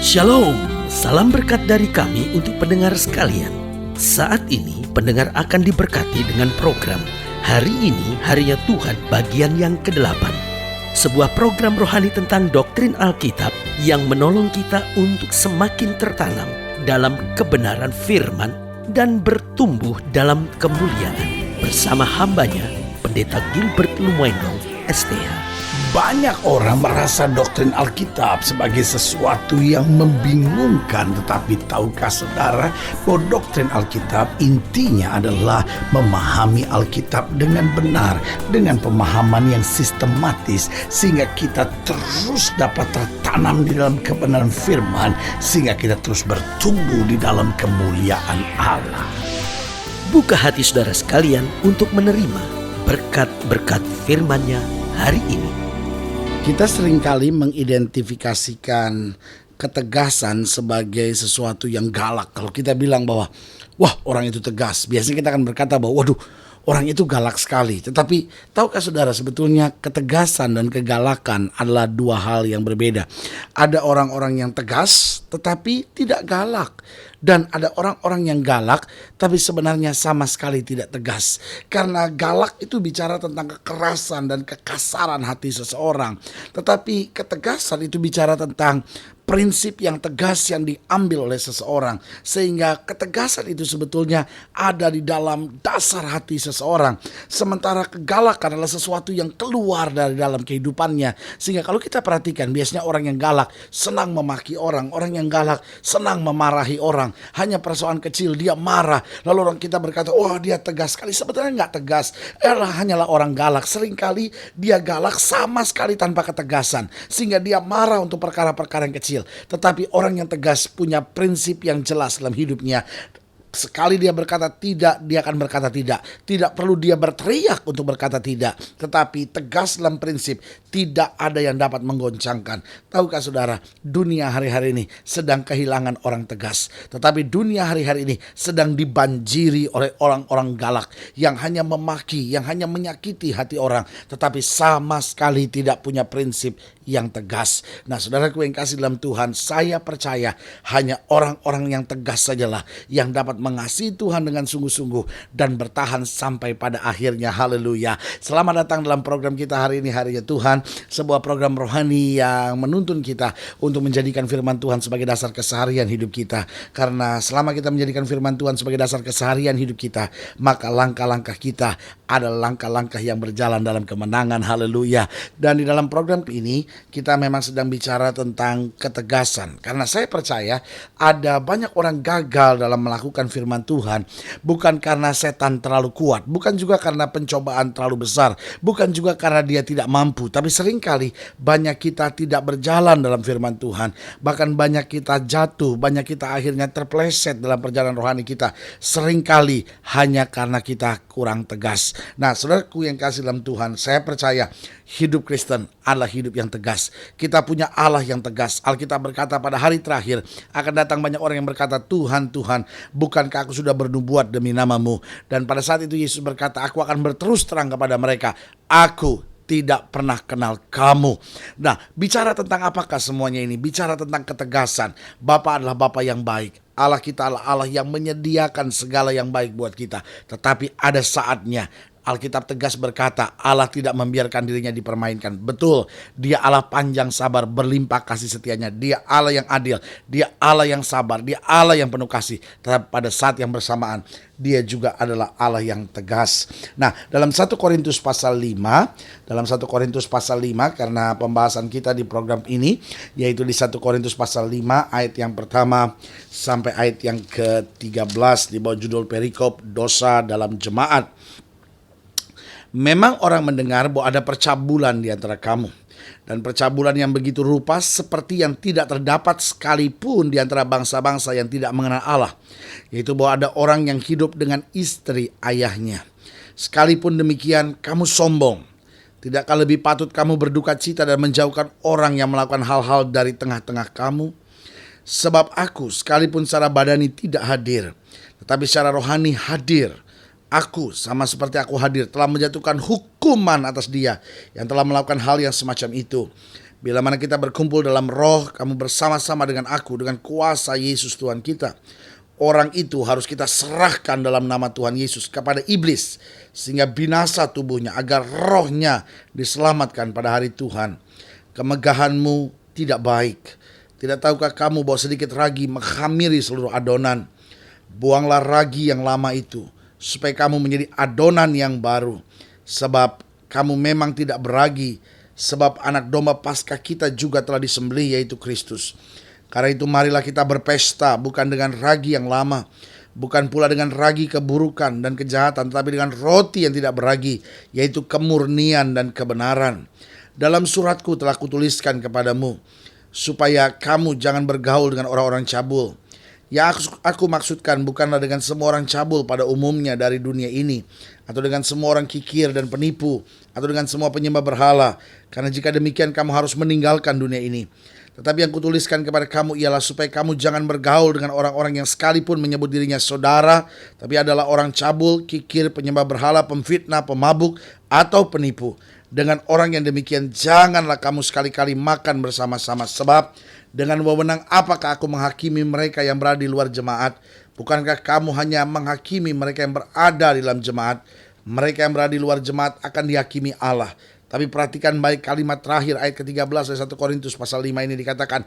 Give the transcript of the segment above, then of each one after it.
Shalom, salam berkat dari kami untuk pendengar sekalian. Saat ini pendengar akan diberkati dengan program Hari Ini Harinya Tuhan bagian yang ke-8. Sebuah program rohani tentang doktrin Alkitab yang menolong kita untuk semakin tertanam dalam kebenaran firman dan bertumbuh dalam kemuliaan. Bersama hambanya, Pendeta Gilbert Lumwendong, STH. Banyak orang merasa doktrin Alkitab sebagai sesuatu yang membingungkan. Tetapi tahukah saudara bahwa doktrin Alkitab intinya adalah memahami Alkitab dengan benar, dengan pemahaman yang sistematis, sehingga kita terus dapat tertanam di dalam kebenaran firman, sehingga kita terus bertumbuh di dalam kemuliaan Allah. Buka hati saudara sekalian untuk menerima berkat-berkat firman-Nya hari ini. Kita seringkali mengidentifikasikan ketegasan sebagai sesuatu yang galak. Kalau kita bilang bahwa, wah, orang itu tegas, biasanya kita akan berkata bahwa, waduh, orang itu galak sekali. Tetapi tahukah saudara, sebetulnya ketegasan dan kegalakan adalah dua hal yang berbeda. Ada orang-orang yang tegas tetapi tidak galak. Dan ada orang-orang yang galak tapi sebenarnya sama sekali tidak tegas. Karena galak itu bicara tentang kekerasan dan kekasaran hati seseorang. Tetapi ketegasan itu bicara tentang prinsip yang tegas yang diambil oleh seseorang. Sehingga ketegasan itu sebetulnya ada di dalam dasar hati seseorang. Sementara kegalakan adalah sesuatu yang keluar dari dalam kehidupannya. Sehingga kalau kita perhatikan, biasanya orang yang galak senang memaki orang. Orang yang galak senang memarahi orang. Hanya persoalan kecil dia marah. Lalu orang kita berkata, wah, dia tegas sekali. Sebetulnya nggak tegas. Hanyalah orang galak. Seringkali dia galak sama sekali tanpa ketegasan. Sehingga dia marah untuk perkara-perkara yang kecil. Tetapi orang yang tegas punya prinsip yang jelas dalam hidupnya. Sekali dia berkata tidak, dia akan berkata tidak. Tidak perlu dia berteriak untuk berkata tidak. Tetapi tegas dalam prinsip, tidak ada yang dapat menggoncangkan. Tahukah saudara, dunia hari-hari ini sedang kehilangan orang tegas. Tetapi dunia hari-hari ini sedang dibanjiri oleh orang-orang galak. Yang hanya memaki, yang hanya menyakiti hati orang. Tetapi sama sekali tidak punya prinsip yang tegas. Nah, saudaraku yang kasih dalam Tuhan, saya percaya hanya orang-orang yang tegas sajalah yang dapat mengasihi Tuhan dengan sungguh-sungguh dan bertahan sampai pada akhirnya. Haleluya. Selamat datang dalam program kita hari ini, Harinya Tuhan. Sebuah program rohani yang menuntun kita untuk menjadikan firman Tuhan sebagai dasar keseharian hidup kita. Karena selama kita menjadikan firman Tuhan sebagai dasar keseharian hidup kita, maka langkah-langkah kita adalah langkah-langkah yang berjalan dalam kemenangan. Haleluya. Dan di dalam program ini kita memang sedang bicara tentang ketegasan. Karena saya percaya ada banyak orang gagal dalam melakukan firman Tuhan. Bukan karena setan terlalu kuat. Bukan juga karena pencobaan terlalu besar. Bukan juga karena dia tidak mampu. Tapi seringkali banyak kita tidak berjalan dalam firman Tuhan. Bahkan banyak kita jatuh. Banyak kita akhirnya terpeleset dalam perjalanan rohani kita. Seringkali hanya karena kita kurang tegas. Nah, saudaraku yang kasih dalam Tuhan, saya percaya hidup Kristen adalah hidup yang tegas. Kita punya Allah yang tegas. Alkitab berkata pada hari terakhir akan datang banyak orang yang berkata, Tuhan, Tuhan, bukankah aku sudah bernubuat demi nama-Mu? Dan pada saat itu Yesus berkata, aku akan berterus terang kepada mereka, aku tidak pernah kenal kamu. Nah, bicara tentang apakah semuanya ini? Bicara tentang ketegasan. Bapa adalah Bapa yang baik. Allah kita adalah Allah yang menyediakan segala yang baik buat kita. Tetapi ada saatnya Alkitab tegas berkata, Allah tidak membiarkan dirinya dipermainkan. Betul, dia Allah panjang sabar, berlimpah kasih setianya. Dia Allah yang adil, dia Allah yang sabar, dia Allah yang penuh kasih. Tetapi pada saat yang bersamaan, dia juga adalah Allah yang tegas. Nah, dalam 1 Korintus pasal 5, karena pembahasan kita di program ini, yaitu di 1 Korintus pasal 5, ayat yang pertama sampai ayat yang ke-13, di bawah judul perikop dosa dalam jemaat. Memang orang mendengar bahwa ada percabulan di antara kamu. Dan percabulan yang begitu rupa seperti yang tidak terdapat sekalipun di antara bangsa-bangsa yang tidak mengenal Allah. Yaitu bahwa ada orang yang hidup dengan istri ayahnya. Sekalipun demikian kamu sombong. Tidakkah lebih patut kamu berduka cita dan menjauhkan orang yang melakukan hal-hal dari tengah-tengah kamu? Sebab aku sekalipun secara badani tidak hadir, tetapi secara rohani hadir. Aku, sama seperti aku hadir, telah menjatuhkan hukuman atas dia yang telah melakukan hal yang semacam itu. Bila mana kita berkumpul dalam roh, kamu bersama-sama dengan aku, dengan kuasa Yesus Tuhan kita. Orang itu harus kita serahkan dalam nama Tuhan Yesus kepada iblis, sehingga binasa tubuhnya, agar rohnya diselamatkan pada hari Tuhan. Kemegahanmu tidak baik. Tidak tahukah kamu bahwa sedikit ragi menghamiri seluruh adonan? Buanglah ragi yang lama itu, supaya kamu menjadi adonan yang baru. Sebab kamu memang tidak beragi, sebab anak domba Paskah kita juga telah disembelih, yaitu Kristus. Karena itu marilah kita berpesta, bukan dengan ragi yang lama, bukan pula dengan ragi keburukan dan kejahatan, tetapi dengan roti yang tidak beragi, yaitu kemurnian dan kebenaran. Dalam suratku telah kutuliskan kepadamu, supaya kamu jangan bergaul dengan orang-orang cabul. Yang aku maksudkan bukanlah dengan semua orang cabul pada umumnya dari dunia ini, atau dengan semua orang kikir dan penipu, atau dengan semua penyembah berhala, karena jika demikian kamu harus meninggalkan dunia ini. Tetapi yang kutuliskan kepada kamu ialah supaya kamu jangan bergaul dengan orang-orang yang sekalipun menyebut dirinya saudara, tapi adalah orang cabul, kikir, penyembah berhala, pemfitnah, pemabuk, atau penipu. Dengan orang yang demikian janganlah kamu sekali-kali makan bersama-sama. Sebab dengan wewenang apakah aku menghakimi mereka yang berada di luar jemaat? Bukankah kamu hanya menghakimi mereka yang berada di dalam jemaat? Mereka yang berada di luar jemaat akan dihakimi Allah. Tapi perhatikan baik kalimat terakhir ayat ke-13 dari 1 Korintus pasal 5 ini dikatakan,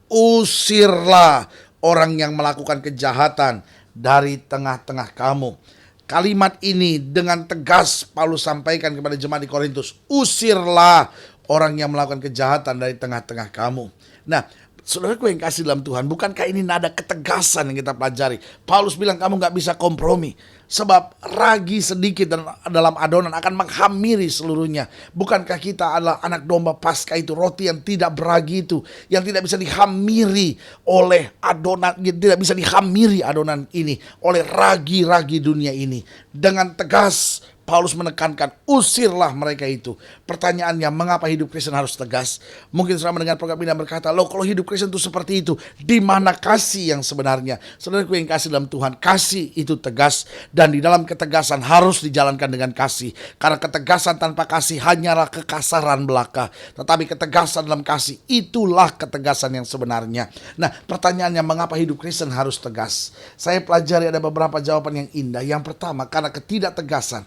usirlah orang yang melakukan kejahatan dari tengah-tengah kamu. Kalimat ini dengan tegas Paulus sampaikan kepada jemaat di Korintus, usirlah orang yang melakukan kejahatan dari tengah-tengah kamu. Nah, saudaraku yang kasih dalam Tuhan, bukankah ini nada ketegasan yang kita pelajari? Paulus bilang kamu gak bisa kompromi, sebab ragi sedikit dalam adonan akan menghamiri seluruhnya. Bukankah kita adalah anak domba Paskah itu, roti yang tidak beragi itu, yang tidak bisa dihamiri oleh adonan, tidak bisa dihamiri adonan ini oleh ragi-ragi dunia ini. Dengan tegas Paulus menekankan, usirlah mereka itu. Pertanyaannya, mengapa hidup Kristen harus tegas? Mungkin saudara mendengar program ini dan berkata, loh kalau hidup Kristen itu seperti itu, di mana kasih yang sebenarnya? Saudaraku yang kasih dalam Tuhan, kasih itu tegas, dan di dalam ketegasan harus dijalankan dengan kasih. Karena ketegasan tanpa kasih hanyalah kekasaran belaka. Tetapi ketegasan dalam kasih, itulah ketegasan yang sebenarnya. Nah, pertanyaannya, mengapa hidup Kristen harus tegas? Saya pelajari ada beberapa jawaban yang indah. Yang pertama, karena ketidaktegasan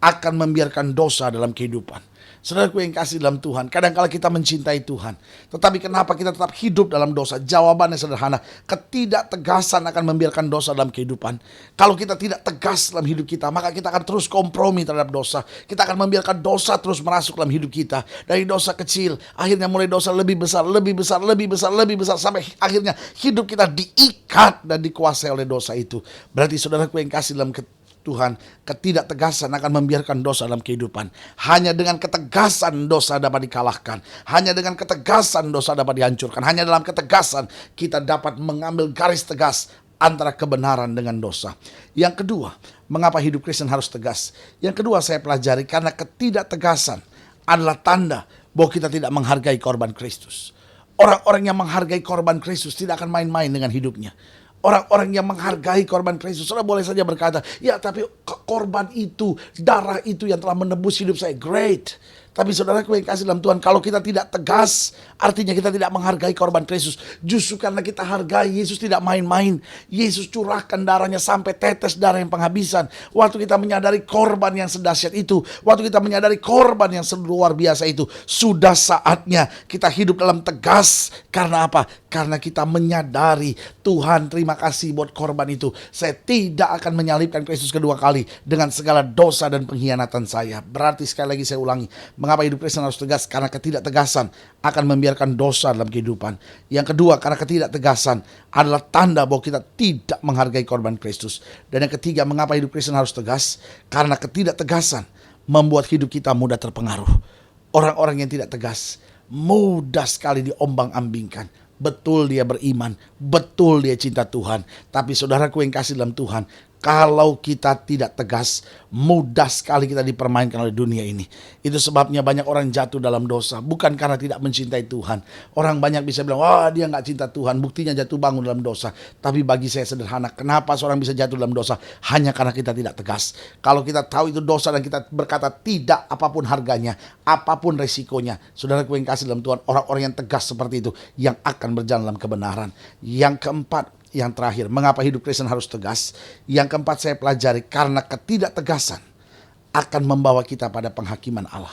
akan membiarkan dosa dalam kehidupan. Saudaraku yang kasih dalam Tuhan, kadang-kala kita mencintai Tuhan, tetapi kenapa kita tetap hidup dalam dosa? Jawabannya sederhana, ketidaktegasan akan membiarkan dosa dalam kehidupan. Kalau kita tidak tegas dalam hidup kita, maka kita akan terus kompromi terhadap dosa. Kita akan membiarkan dosa terus masuk dalam hidup kita. Dari dosa kecil, akhirnya mulai dosa lebih besar, lebih besar, lebih besar, lebih besar, sampai akhirnya hidup kita diikat dan dikuasai oleh dosa itu. Berarti saudaraku yang kasih dalam Tuhan, ketidaktegasan akan membiarkan dosa dalam kehidupan. Hanya dengan ketegasan dosa dapat dikalahkan. Hanya dengan ketegasan dosa dapat dihancurkan. Hanya dalam ketegasan kita dapat mengambil garis tegas antara kebenaran dengan dosa. Yang kedua, mengapa hidup Kristen harus tegas? Yang kedua saya pelajari, karena ketidaktegasan adalah tanda bahwa kita tidak menghargai korban Kristus. Orang-orang yang menghargai korban Kristus tidak akan main-main dengan hidupnya. Orang-orang yang menghargai korban Kristus, saudara boleh saja berkata, ya tapi korban itu, darah itu yang telah menebus hidup saya. Great. Tapi saudaraku yang kasih dalam Tuhan, kalau kita tidak tegas, artinya kita tidak menghargai korban Kristus. Justru karena kita hargai, Yesus tidak main-main. Yesus curahkan darahnya sampai tetes darah yang penghabisan. Waktu kita menyadari korban yang sedahsyat itu, waktu kita menyadari korban yang luar biasa itu, sudah saatnya kita hidup dalam tegas. Karena apa? Karena kita menyadari, Tuhan terima kasih buat korban itu. Saya tidak akan menyalibkan Kristus kedua kali dengan segala dosa dan pengkhianatan saya. Berarti sekali lagi saya ulangi, mengapa hidup Kristen harus tegas? Karena ketidaktegasan akan membiarkan dosa dalam kehidupan. Yang kedua, karena ketidaktegasan adalah tanda bahwa kita tidak menghargai korban Kristus. Dan yang ketiga, mengapa hidup Kristen harus tegas? Karena ketidaktegasan membuat hidup kita mudah terpengaruh. Orang-orang yang tidak tegas mudah sekali diombang-ambingkan. Betul dia beriman, betul dia cinta Tuhan. Tapi saudaraku yang kasih dalam Tuhan, Kalau kita tidak tegas, mudah sekali kita dipermainkan oleh dunia ini. Itu sebabnya banyak orang jatuh dalam dosa, bukan karena tidak mencintai Tuhan. Orang banyak bisa bilang, wah dia nggak cinta Tuhan, buktinya jatuh bangun dalam dosa. Tapi bagi saya sederhana, kenapa seorang bisa jatuh dalam dosa? Hanya karena kita tidak tegas. Kalau kita tahu itu dosa dan kita berkata tidak, apapun harganya, apapun resikonya. Saudaraku yang kasih dalam Tuhan, orang-orang yang tegas seperti itu yang akan berjalan dalam kebenaran. Yang keempat, yang terakhir, mengapa hidup Kristen harus tegas? Yang keempat saya pelajari, karena ketidaktegasan akan membawa kita pada penghakiman Allah.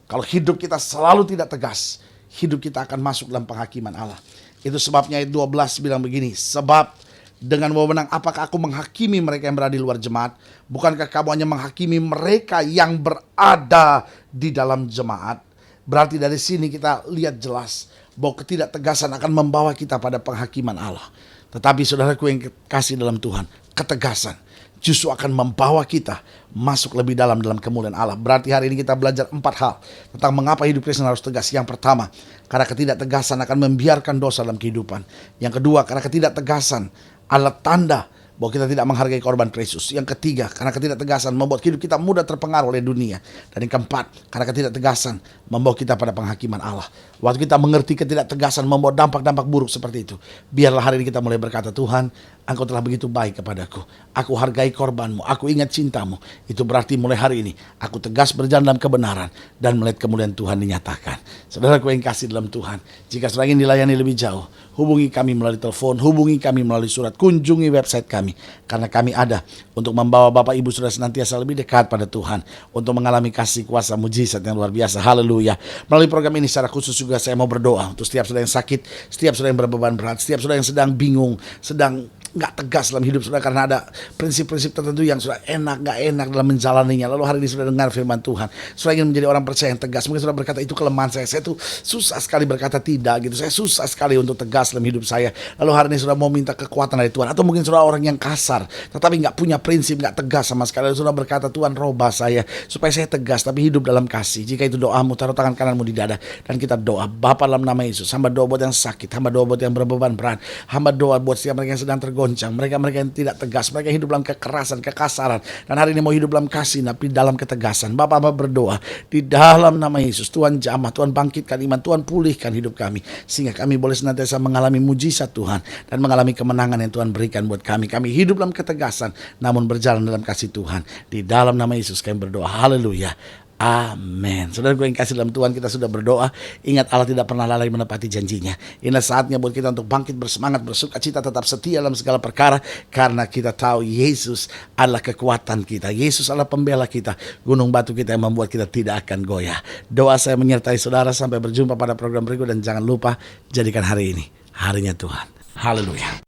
Kalau hidup kita selalu tidak tegas, hidup kita akan masuk dalam penghakiman Allah. Itu sebabnya ayat 12 bilang begini, sebab dengan wewenang apakah aku menghakimi mereka yang berada di luar jemaat? Bukankah kamu hanya menghakimi mereka yang berada di dalam jemaat? Berarti dari sini kita lihat jelas bahwa ketidaktegasan akan membawa kita pada penghakiman Allah. Tetapi saudaraku yang kasih dalam Tuhan, ketegasan justru akan membawa kita masuk lebih dalam kemuliaan Allah. Berarti hari ini kita belajar 4 hal tentang mengapa hidup Kristen harus tegas. Yang pertama, karena ketidaktegasan akan membiarkan dosa dalam kehidupan. Yang kedua, karena ketidaktegasan adalah tanda bahwa kita tidak menghargai korban Kristus. Yang ketiga, karena ketidaktegasan membuat hidup kita mudah terpengaruh oleh dunia. Dan yang keempat, karena ketidaktegasan membawa kita pada penghakiman Allah. Waktu kita mengerti ketidaktegasan membawa dampak-dampak buruk seperti itu, biarlah hari ini kita mulai berkata, Tuhan, Engkau telah begitu baik kepadaku. Aku hargai korbanmu, aku ingat cintamu. Itu berarti mulai hari ini aku tegas berjalan dalam kebenaran dan melihat kemuliaan Tuhan dinyatakan. Saudaraku yang kasih dalam Tuhan, jika saudara ingin dilayani lebih jauh, hubungi kami melalui telepon, hubungi kami melalui surat, kunjungi website kami. Karena kami ada untuk membawa Bapak Ibu Saudara senantiasa lebih dekat pada Tuhan, untuk mengalami kasih kuasa mujizat yang luar biasa. Haleluya. Melalui program ini secara khusus juga saya mau berdoa untuk setiap saudara yang sakit, setiap saudara yang berbeban berat, setiap saudara yang sedang bingung, sedang nggak tegas dalam hidup saudara karena ada prinsip-prinsip tertentu yang sudah nggak enak dalam menjalaninya. Lalu hari ini sudah dengar firman Tuhan, sudah ingin menjadi orang percaya yang tegas. Mungkin sudah berkata itu kelemahan saya tuh susah sekali berkata tidak gitu, saya susah sekali untuk tegas dalam hidup saya. Lalu hari ini sudah mau minta kekuatan dari Tuhan. Atau mungkin sudah orang yang kasar tetapi nggak punya prinsip, nggak tegas sama sekali. Lalu sudah berkata, Tuhan robah saya supaya saya tegas tapi hidup dalam kasih. Jika itu doamu, taruh tangan kananmu di dada dan kita doa. Bapa dalam nama Yesus, hamba doa buat yang sakit, hamba doa buat yang berbeban berat, hamba doa buat setiap mereka yang sedang tergoncang, mereka yang tidak tegas, mereka hidup dalam kekerasan, kekasaran, dan hari ini mau hidup dalam kasih tapi dalam ketegasan. Bapak berdoa di dalam nama Yesus, Tuhan jamah, Tuhan bangkitkan iman, Tuhan pulihkan hidup kami sehingga kami boleh senantiasa mengalami mujizat Tuhan dan mengalami kemenangan yang Tuhan berikan buat kami. Kami hidup dalam ketegasan namun berjalan dalam kasih Tuhan. Di dalam nama Yesus kami berdoa. Haleluya. Amin. Saudara gue yang kasih dalam Tuhan, kita sudah berdoa. Ingat, Allah tidak pernah lalai menepati janjinya. Ini saatnya buat kita untuk bangkit bersemangat, bersuka cita, tetap setia dalam segala perkara. Karena kita tahu Yesus adalah kekuatan kita. Yesus adalah pembela kita. Gunung batu kita yang membuat kita tidak akan goyah. Doa saya menyertai saudara. Sampai berjumpa pada program berikut. Dan jangan lupa, jadikan hari ini harinya Tuhan. Haleluya.